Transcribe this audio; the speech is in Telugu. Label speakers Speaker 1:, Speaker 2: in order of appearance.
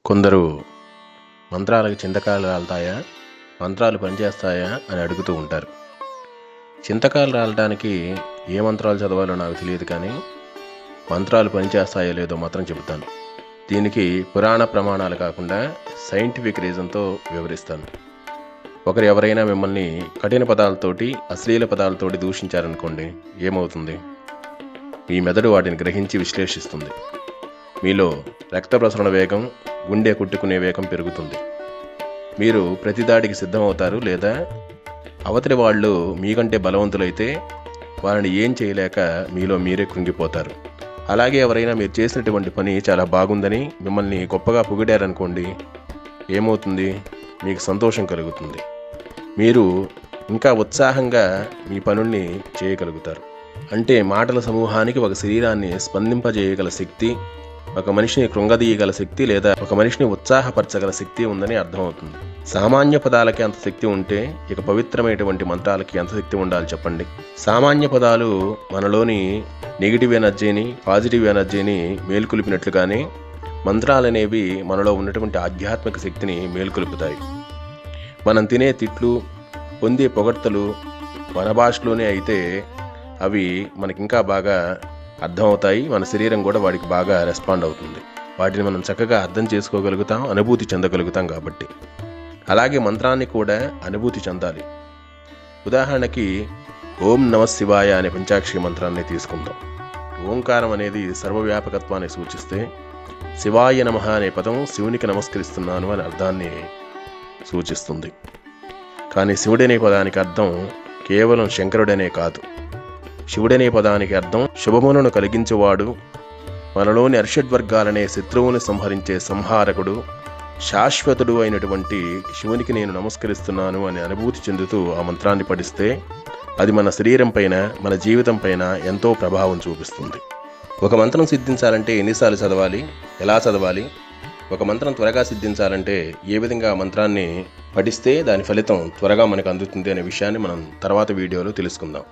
Speaker 1: కొందరు మంత్రాలకు చింతకాయలు రాలుతాయా, మంత్రాలు పనిచేస్తాయా అని అడుగుతూ ఉంటారు. చింతకాయలు రాలడానికి ఏ మంత్రాలు చదవాలో నాకు తెలియదు, కానీ మంత్రాలు పనిచేస్తాయో లేదో మాత్రం చెబుతాను. దీనికి పురాణ ప్రమాణాలు కాకుండా సైంటిఫిక్ రీజన్తో వివరిస్తాను. ఒకరు ఎవరైనా మిమ్మల్ని కఠిన పదాలతోటి, అశ్లీల పదాలతోటి దూషించారనుకోండి, ఏమవుతుంది? మీ మెదడు వాటిని గ్రహించి విశ్లేషిస్తుంది. మీలో రక్త ప్రసరణ వేగం, గుండె కొట్టుకునే వేగం పెరుగుతుంది. మీరు ప్రతిదాడికి సిద్ధమవుతారు, లేదా అవతలి వాళ్ళు మీకంటే బలవంతులైతే వారిని ఏం చేయలేక మీలో మీరే కృంగిపోతారు. అలాగే ఎవరైనా మీరు చేసినటువంటి పని చాలా బాగుందని మిమ్మల్ని గొప్పగా పొగిడారనుకోండి, ఏమవుతుంది? మీకు సంతోషం కలుగుతుంది. మీరు ఇంకా ఉత్సాహంగా మీ పనుల్ని చేయగలుగుతారు. అంటే మాటల సమూహానికి ఒక శరీరాన్ని స్పందింపజేయగల శక్తి, ఒక మనిషిని కృంగదీయగల శక్తి, లేదా ఒక మనిషిని ఉత్సాహపరచగల శక్తి ఉందని అర్థమవుతుంది. సామాన్య పదాలకి అంత శక్తి ఉంటే ఇక పవిత్రమైనటువంటి మంత్రాలకి ఎంత శక్తి ఉండాలి చెప్పండి. సామాన్య పదాలు మనలోని నెగిటివ్ ఎనర్జీని, పాజిటివ్ ఎనర్జీని మేల్కొలిపినట్లుగానే మంత్రాలనేవి మనలో ఉన్నటువంటి ఆధ్యాత్మిక శక్తిని మేల్కొలుపుతాయి. మనం తినే తిట్లు, పొందే పొగడ్తలు మన భాషలోనే అయితే అవి మనకింకా బాగా అర్థమవుతాయి. మన శరీరం కూడా వాడికి బాగా రెస్పాండ్ అవుతుంది. వాటిని మనం చక్కగా అర్థం చేసుకోగలుగుతాం, అనుభూతి చెందగలుగుతాం. కాబట్టి అలాగే మంత్రాన్ని కూడా అనుభూతి చెందాలి. ఉదాహరణకి ఓం నమ శివాయ అనే పంచాక్షరి మంత్రాన్ని తీసుకుందాం. ఓంకారం అనేది సర్వవ్యాపకత్వాన్ని సూచిస్తే, శివాయ నమః అనే పదం శివునికి నమస్కరిస్తున్నాను అనే అర్థాన్ని సూచిస్తుంది. కానీ శివుడనే పదానికి అర్థం కేవలం శంకరుడనే కాదు. శివుడనే పదానికి అర్థం శుభములను కలిగించేవాడు, మనలోని అర్షడ్వర్గాలనే శత్రువుని సంహరించే సంహారకుడు, శాశ్వతుడు అయినటువంటి శివునికి నేను నమస్కరిస్తున్నాను అని అనుభూతి చెందుతూ ఆ మంత్రాన్ని పఠిస్తే అది మన శరీరం పైన, మన జీవితం పైన ఎంతో ప్రభావం చూపిస్తుంది. ఒక మంత్రం సిద్ధించాలంటే ఎన్నిసార్లు చదవాలి, ఎలా చదవాలి, ఒక మంత్రం త్వరగా సిద్ధించాలంటే ఏ విధంగా ఆ మంత్రాన్ని పఠిస్తే దాని ఫలితం త్వరగా మనకు అందుతుంది అనే విషయాన్ని మనం తర్వాత వీడియోలో తెలుసుకుందాం.